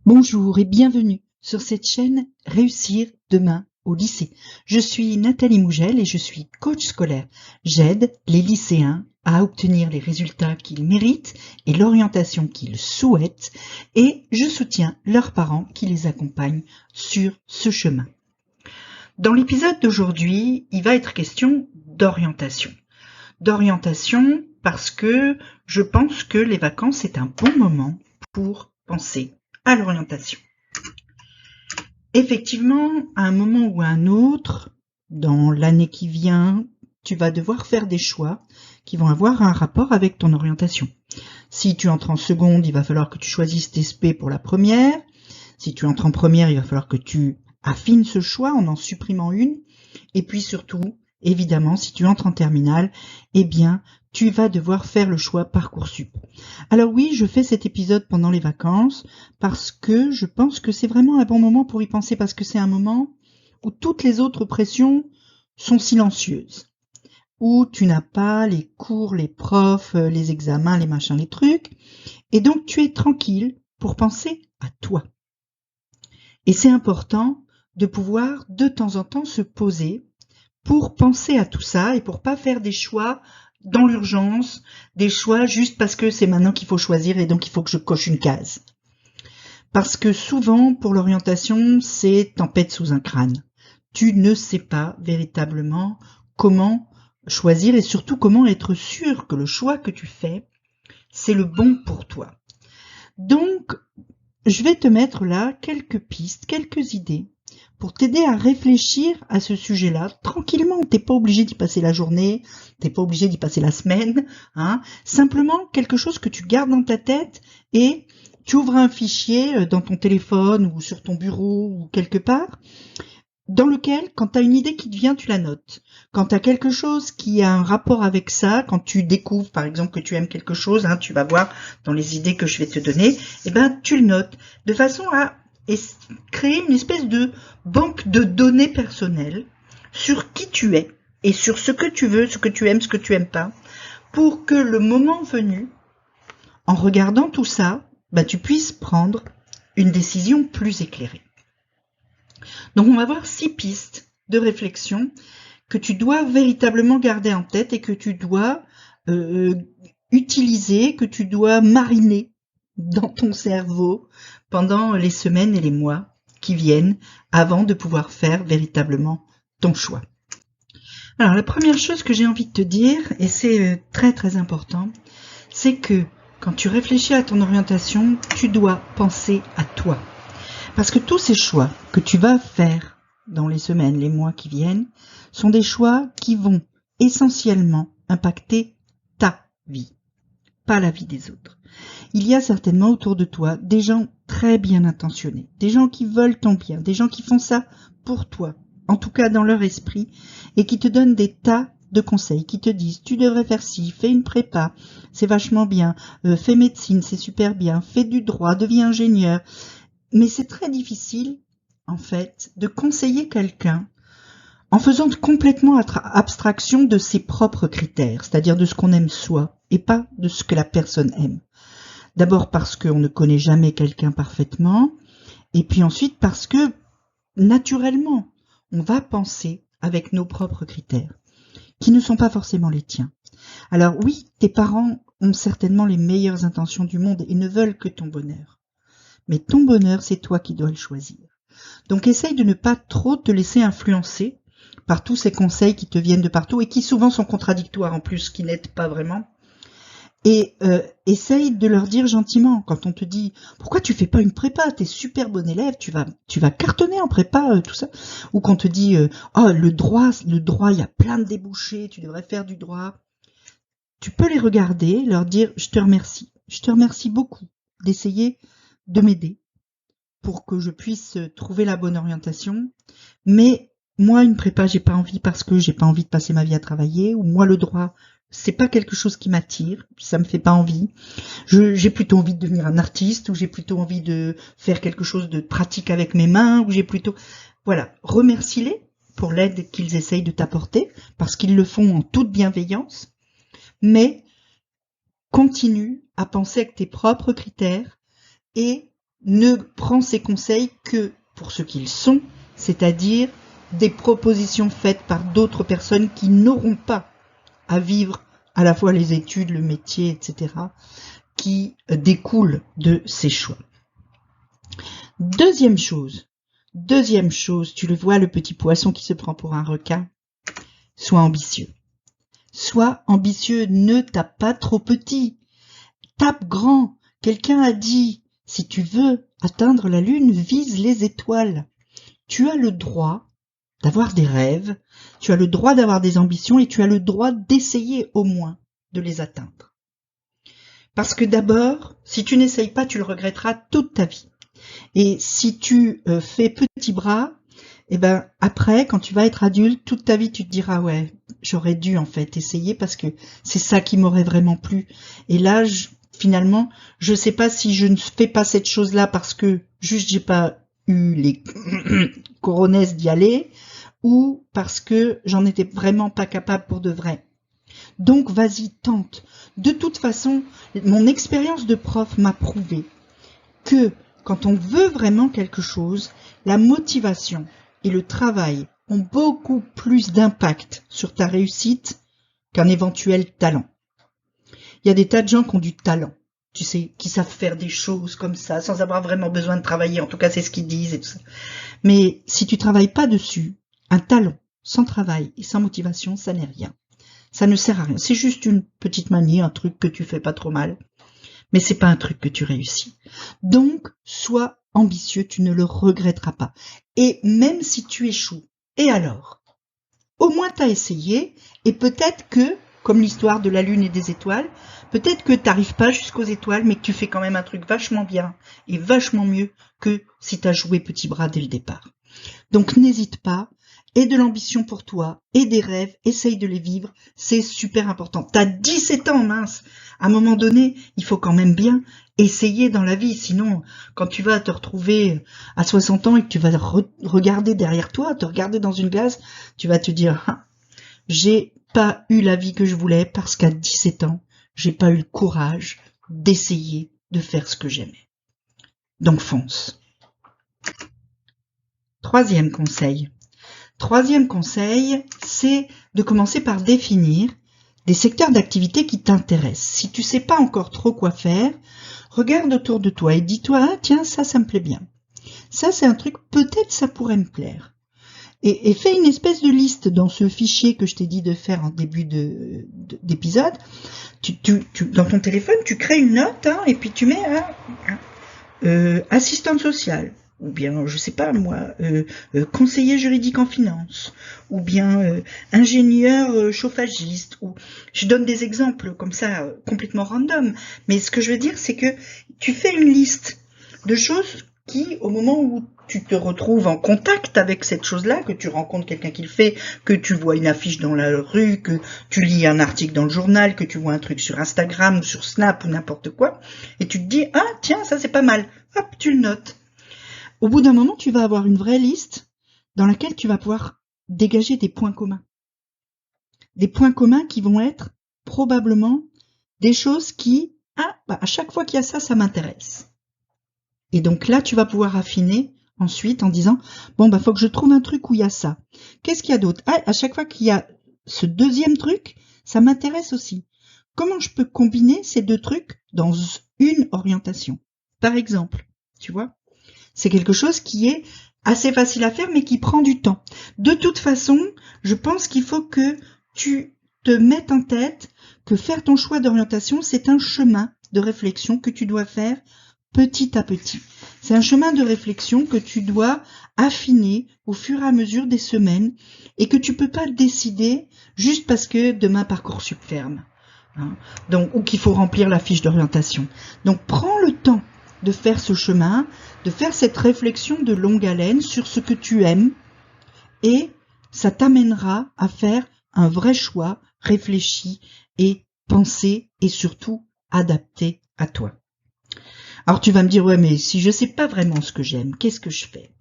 Bonjour et bienvenue sur cette chaîne Réussir demain au lycée. Je suis Nathalie Mougel et je suis coach scolaire. J'aide les lycéens à obtenir les résultats qu'ils méritent et l'orientation qu'ils souhaitent et je soutiens leurs parents qui les accompagnent sur ce chemin. Dans l'épisode d'aujourd'hui, il va être question d'orientation. D'orientation parce que je pense que les vacances est un bon moment pour penser à l'orientation. Effectivement, à un moment ou à un autre, dans l'année qui vient, tu vas devoir faire des choix qui vont avoir un rapport avec ton orientation. Si tu entres en seconde, il va falloir que tu choisisses tes SP pour la première. Si tu entres en première, il va falloir que tu affines ce choix en supprimant une. Et puis surtout, évidemment, si tu entres en terminale, eh bien, tu vas devoir faire le choix Parcoursup. Alors oui, je fais cet épisode pendant les vacances parce que je pense que c'est vraiment un bon moment pour y penser parce que c'est un moment où toutes les autres pressions sont silencieuses, où tu n'as pas les cours, les profs, les examens, les machins, les trucs, et donc tu es tranquille pour penser à toi. Et c'est important de pouvoir de temps en temps se poser pour penser à tout ça et pour pas faire des choix dans l'urgence, des choix juste parce que c'est maintenant qu'il faut choisir et donc il faut que je coche une case. Parce que souvent, pour l'orientation, c'est tempête sous un crâne. Tu ne sais pas véritablement comment choisir et surtout comment être sûr que le choix que tu fais, c'est le bon pour toi. Donc, je vais te mettre là quelques pistes, quelques idées pour t'aider à réfléchir à ce sujet-là tranquillement. T'es pas obligé d'y passer la journée, t'es pas obligé d'y passer la semaine, hein. Simplement quelque chose que tu gardes dans ta tête et tu ouvres un fichier dans ton téléphone ou sur ton bureau ou quelque part, dans lequel, quand tu as une idée qui te vient, tu la notes. Quand tu as quelque chose qui a un rapport avec ça, quand tu découvres, par exemple, que tu aimes quelque chose, hein, tu vas voir dans les idées que je vais te donner, eh ben, tu le notes de façon à créer une espèce de banque de données personnelles sur qui tu es et sur ce que tu veux, ce que tu aimes pas, pour que le moment venu, en regardant tout ça, bah, tu puisses prendre une décision plus éclairée. Donc on va voir 6 pistes de réflexion que tu dois véritablement garder en tête et que tu dois utiliser, que tu dois mariner dans ton cerveau pendant les semaines et les mois qui viennent avant de pouvoir faire véritablement ton choix. Alors la première chose que j'ai envie de te dire, et c'est très très important, c'est que quand tu réfléchis à ton orientation, tu dois penser à toi. Parce que tous ces choix que tu vas faire dans les semaines, les mois qui viennent, sont des choix qui vont essentiellement impacter ta vie, pas la vie des autres. Il y a certainement autour de toi des gens très bien intentionnés, des gens qui veulent ton bien, des gens qui font ça pour toi, en tout cas dans leur esprit, et qui te donnent des tas de conseils, qui te disent tu devrais faire ci, fais une prépa, c'est vachement bien, fais médecine, c'est super bien, fais du droit, deviens ingénieur. Mais c'est très difficile, en fait, de conseiller quelqu'un en faisant complètement abstraction de ses propres critères, c'est-à-dire de ce qu'on aime soi et pas de ce que la personne aime. D'abord parce qu'on ne connaît jamais quelqu'un parfaitement, et puis ensuite parce que, naturellement, on va penser avec nos propres critères, qui ne sont pas forcément les tiens. Alors oui, tes parents ont certainement les meilleures intentions du monde et ne veulent que ton bonheur. Mais ton bonheur, c'est toi qui dois le choisir. Donc essaye de ne pas trop te laisser influencer par tous ces conseils qui te viennent de partout et qui souvent sont contradictoires en plus, qui n'aident pas vraiment. Et essaye de leur dire gentiment quand on te dit « Pourquoi tu fais pas une prépa? T'es super bon élève, tu vas cartonner en prépa, tout ça. » Ou quand on te dit « Oh, le droit, il y a plein de débouchés, tu devrais faire du droit. » Tu peux les regarder, leur dire « Je te remercie beaucoup d'essayer de m'aider pour que je puisse trouver la bonne orientation. Mais moi, une prépa, j'ai pas envie parce que j'ai pas envie de passer ma vie à travailler. Ou moi, le droit, c'est pas quelque chose qui m'attire. Ça me fait pas envie. J'ai plutôt envie de devenir un artiste ou j'ai plutôt envie de faire quelque chose de pratique avec mes mains ou j'ai plutôt... Voilà. Remercie-les pour l'aide qu'ils essayent de t'apporter parce qu'ils le font en toute bienveillance. Mais continue à penser avec tes propres critères et ne prends ces conseils que pour ce qu'ils sont, c'est-à-dire des propositions faites par d'autres personnes qui n'auront pas à vivre à la fois les études, le métier, etc., qui découlent de ces choix. Deuxième chose, tu le vois, le petit poisson qui se prend pour un requin, sois ambitieux. Sois ambitieux, ne tape pas trop petit, tape grand. Quelqu'un a dit, si tu veux atteindre la lune, vise les étoiles. Tu as le droit d'avoir des rêves, tu as le droit d'avoir des ambitions et tu as le droit d'essayer au moins de les atteindre. Parce que d'abord, si tu n'essayes pas, tu le regretteras toute ta vie. Et si tu fais petit bras, eh ben après, quand tu vas être adulte, toute ta vie, tu te diras ouais, j'aurais dû en fait essayer parce que c'est ça qui m'aurait vraiment plu. Et là, finalement, je sais pas si je ne fais pas cette chose-là parce que juste j'ai pas eu les coronesses d'y aller ou parce que j'en étais vraiment pas capable pour de vrai. Donc vas-y, tente. De toute façon, mon expérience de prof m'a prouvé que quand on veut vraiment quelque chose, la motivation et le travail ont beaucoup plus d'impact sur ta réussite qu'un éventuel talent. Il y a des tas de gens qui ont du talent, tu sais, qui savent faire des choses comme ça, sans avoir vraiment besoin de travailler, en tout cas c'est ce qu'ils disent et tout ça. Mais si tu travailles pas dessus, un talent sans travail et sans motivation, ça n'est rien. Ça ne sert à rien. C'est juste une petite manie, un truc que tu fais pas trop mal. Mais c'est pas un truc que tu réussis. Donc, sois ambitieux, tu ne le regretteras pas. Et même si tu échoues, et alors? Au moins t'as essayé, et peut-être que, comme l'histoire de la lune et des étoiles, peut-être que t'arrives pas jusqu'aux étoiles, mais que tu fais quand même un truc vachement bien, et vachement mieux que si t'as joué petit bras dès le départ. Donc n'hésite pas, aie de l'ambition pour toi, et des rêves, essaye de les vivre, c'est super important. T'as 17 ans, mince. À un moment donné, il faut quand même bien essayer dans la vie, sinon, quand tu vas te retrouver à 60 ans et que tu vas regarder derrière toi, te regarder dans une glace, tu vas te dire, ah, j'ai pas eu la vie que je voulais parce qu'à 17 ans, j'ai pas eu le courage d'essayer de faire ce que j'aimais. Donc fonce. Troisième conseil, c'est de commencer par définir des secteurs d'activité qui t'intéressent. Si tu sais pas encore trop quoi faire, regarde autour de toi et dis-toi, ah, tiens, ça me plaît bien. Ça, c'est un truc, peut-être ça pourrait me plaire. Et fais une espèce de liste dans ce fichier que je t'ai dit de faire en début d'épisode. Dans ton téléphone, tu crées une note et puis tu mets assistante sociale. Ou bien, je sais pas moi, conseiller juridique en finance, ou bien ingénieur chauffagiste, ou je donne des exemples comme ça complètement random. Mais ce que je veux dire, c'est que tu fais une liste de choses qui, au moment où tu te retrouves en contact avec cette chose-là, que tu rencontres quelqu'un qui le fait, que tu vois une affiche dans la rue, que tu lis un article dans le journal, que tu vois un truc sur Instagram ou sur Snap ou n'importe quoi, et tu te dis, ah tiens, ça c'est pas mal, hop, tu le notes. Au bout d'un moment, tu vas avoir une vraie liste dans laquelle tu vas pouvoir dégager des points communs. Des points communs qui vont être probablement des choses qui, à chaque fois qu'il y a ça, ça m'intéresse. Et donc là, tu vas pouvoir affiner ensuite en disant, bon, faut que je trouve un truc où il y a ça. Qu'est-ce qu'il y a d'autre? À chaque fois qu'il y a ce deuxième truc, ça m'intéresse aussi. Comment je peux combiner ces deux trucs dans une orientation? Par exemple, tu vois? C'est quelque chose qui est assez facile à faire, mais qui prend du temps. De toute façon, je pense qu'il faut que tu te mettes en tête que faire ton choix d'orientation, c'est un chemin de réflexion que tu dois faire petit à petit. C'est un chemin de réflexion que tu dois affiner au fur et à mesure des semaines et que tu peux pas décider juste parce que demain Parcoursup ferme. Donc, ou qu'il faut remplir la fiche d'orientation. Donc, prends le temps de faire ce chemin, de faire cette réflexion de longue haleine sur ce que tu aimes et ça t'amènera à faire un vrai choix réfléchi et pensé et surtout adapté à toi. Alors tu vas me dire, ouais, mais si je sais pas vraiment ce que j'aime, qu'est-ce que je fais?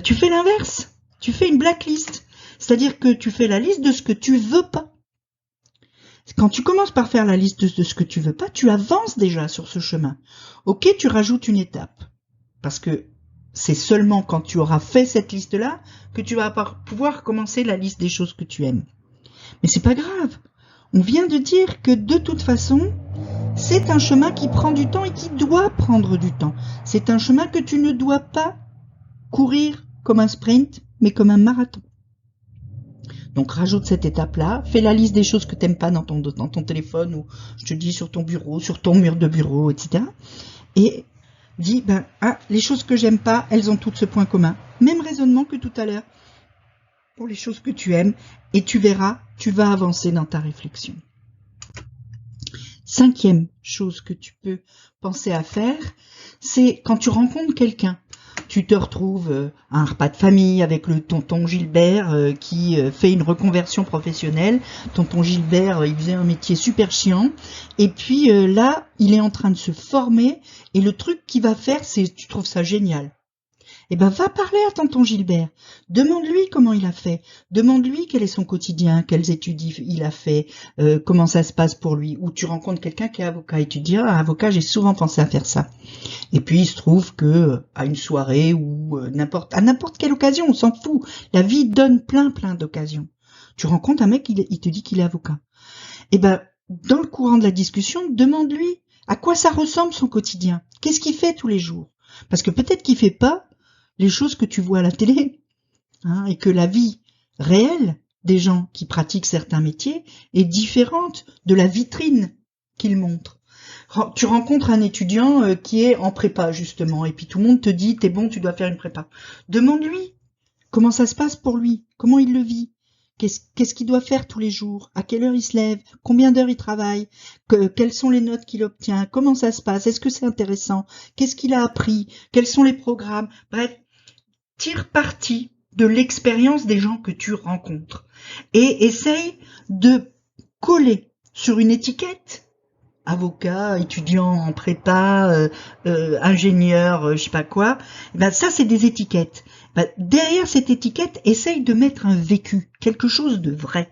Tu fais l'inverse, tu fais une blacklist, c'est-à-dire que tu fais la liste de ce que tu veux pas. Quand tu commences par faire la liste de ce que tu veux pas, tu avances déjà sur ce chemin. Ok, tu rajoutes une étape. Parce que c'est seulement quand tu auras fait cette liste-là que tu vas pouvoir commencer la liste des choses que tu aimes. Mais c'est pas grave. On vient de dire que de toute façon, c'est un chemin qui prend du temps et qui doit prendre du temps. C'est un chemin que tu ne dois pas courir comme un sprint, mais comme un marathon. Donc rajoute cette étape-là, fais la liste des choses que tu n'aimes pas dans ton téléphone, ou je te dis sur ton bureau, sur ton mur de bureau, etc. Et dis, les choses que j'aime pas, elles ont toutes ce point commun. Même raisonnement que tout à l'heure pour les choses que tu aimes, et tu verras, tu vas avancer dans ta réflexion. 5e chose que tu peux penser à faire, c'est quand tu rencontres quelqu'un. Tu te retrouves à un repas de famille avec le tonton Gilbert qui fait une reconversion professionnelle. Tonton Gilbert, il faisait un métier super chiant. Et puis là, il est en train de se former. Et le truc qu'il va faire, c'est, tu trouves ça génial. Eh ben, va parler à tonton Gilbert. Demande-lui comment il a fait. Demande-lui quel est son quotidien, quelles études il a fait, comment ça se passe pour lui. Ou tu rencontres quelqu'un qui est avocat et tu dis, avocat, j'ai souvent pensé à faire ça. Et puis, il se trouve que à une soirée ou à n'importe quelle occasion, on s'en fout. La vie donne plein d'occasions. Tu rencontres un mec, il te dit qu'il est avocat. Eh ben, dans le courant de la discussion, demande-lui à quoi ça ressemble son quotidien. Qu'est-ce qu'il fait tous les jours? Parce que peut-être qu'il fait pas les choses que tu vois à la télé, hein, et que la vie réelle des gens qui pratiquent certains métiers est différente de la vitrine qu'ils montrent. Tu rencontres un étudiant qui est en prépa, justement, et puis tout le monde te dit, t'es bon, tu dois faire une prépa. Demande-lui comment ça se passe pour lui, comment il le vit, qu'est-ce qu'il doit faire tous les jours, à quelle heure il se lève, combien d'heures il travaille, quelles sont les notes qu'il obtient, comment ça se passe, est-ce que c'est intéressant, qu'est-ce qu'il a appris, quels sont les programmes, bref, tire parti de l'expérience des gens que tu rencontres et essaye de coller sur une étiquette, avocat, étudiant en prépa, ingénieur, je sais pas quoi, ça c'est des étiquettes. Derrière cette étiquette, essaye de mettre un vécu, quelque chose de vrai,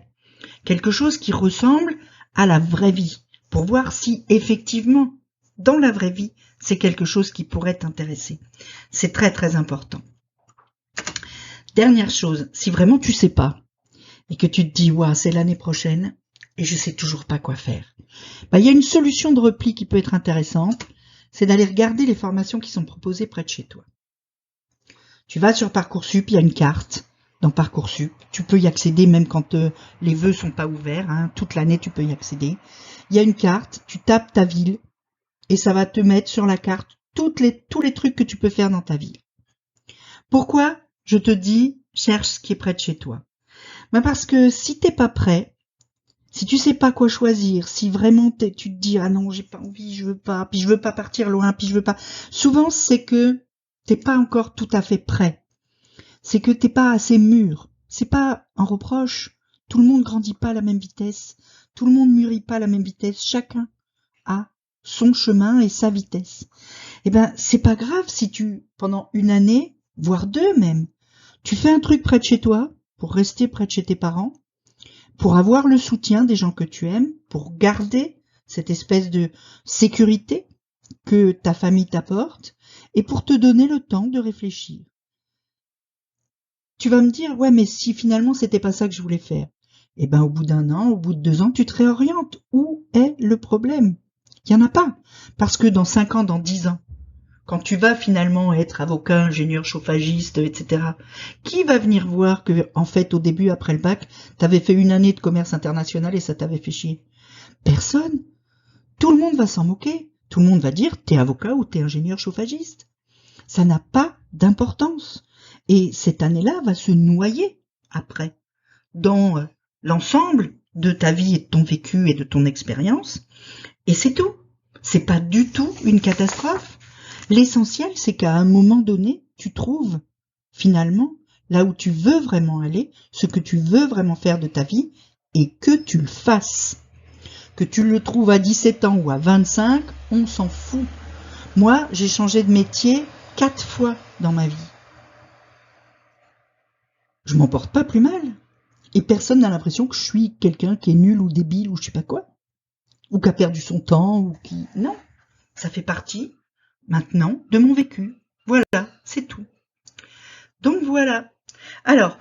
quelque chose qui ressemble à la vraie vie, pour voir si effectivement, dans la vraie vie, c'est quelque chose qui pourrait t'intéresser. C'est très important. Dernière chose, si vraiment tu sais pas, et que tu te dis, c'est l'année prochaine, et je sais toujours pas quoi faire, il y a une solution de repli qui peut être intéressante, c'est d'aller regarder les formations qui sont proposées près de chez toi. Tu vas sur Parcoursup, il y a une carte dans Parcoursup, tu peux y accéder même quand les vœux sont pas ouverts, hein, toute l'année tu peux y accéder. Il y a une carte, tu tapes ta ville, et ça va te mettre sur la carte tous les trucs que tu peux faire dans ta ville. Pourquoi je te dis, cherche ce qui est près de chez toi? Parce que si t'es pas prêt, si tu sais pas quoi choisir, si vraiment tu te dis, non, j'ai pas envie, je veux pas, puis je veux pas partir loin, puis je veux pas, souvent c'est que t'es pas encore tout à fait prêt. C'est que t'es pas assez mûr. C'est pas un reproche. Tout le monde grandit pas à la même vitesse. Tout le monde mûrit pas à la même vitesse. Chacun a son chemin et sa vitesse. C'est pas grave si pendant une année, voire 2 même, tu fais un truc près de chez toi, pour rester près de chez tes parents, pour avoir le soutien des gens que tu aimes, pour garder cette espèce de sécurité que ta famille t'apporte, et pour te donner le temps de réfléchir. Tu vas me dire, mais si finalement c'était pas ça que je voulais faire, au bout d'1 an, au bout de 2 ans, tu te réorientes. Où est le problème? Il n'y en a pas. Parce que dans 5 ans, dans 10 ans, quand tu vas finalement être avocat, ingénieur, chauffagiste, etc., qui va venir voir que, en fait, au début, après le bac, t'avais fait 1 année de commerce international et ça t'avait fait chier? Personne. Tout le monde va s'en moquer. Tout le monde va dire, t'es avocat ou t'es ingénieur chauffagiste. Ça n'a pas d'importance. Et cette année-là va se noyer, après, dans l'ensemble de ta vie et de ton vécu et de ton expérience. Et c'est tout. C'est pas du tout une catastrophe. L'essentiel, c'est qu'à un moment donné, tu trouves, finalement, là où tu veux vraiment aller, ce que tu veux vraiment faire de ta vie, et que tu le fasses. Que tu le trouves à 17 ans ou à 25, on s'en fout. Moi, j'ai changé de métier 4 fois dans ma vie. Je m'en porte pas plus mal. Et personne n'a l'impression que je suis quelqu'un qui est nul ou débile ou je sais pas quoi. Ou qui a perdu son temps ou qui... Non, ça fait partie maintenant de mon vécu. Voilà. Alors,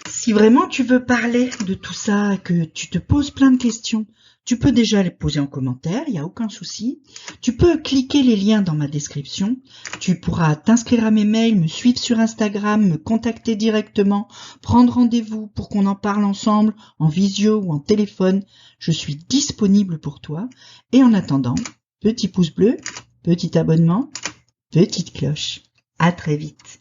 si vraiment tu veux parler de tout ça, que tu te poses plein de questions, tu peux déjà les poser en commentaire, il n'y a aucun souci. Tu peux cliquer les liens dans ma description. Tu pourras t'inscrire à mes mails, me suivre sur Instagram, me contacter directement, prendre rendez-vous pour qu'on en parle ensemble, en visio ou en téléphone. Je suis disponible pour toi. Et en attendant, petit pouce bleu, petit abonnement, petite cloche. À très vite.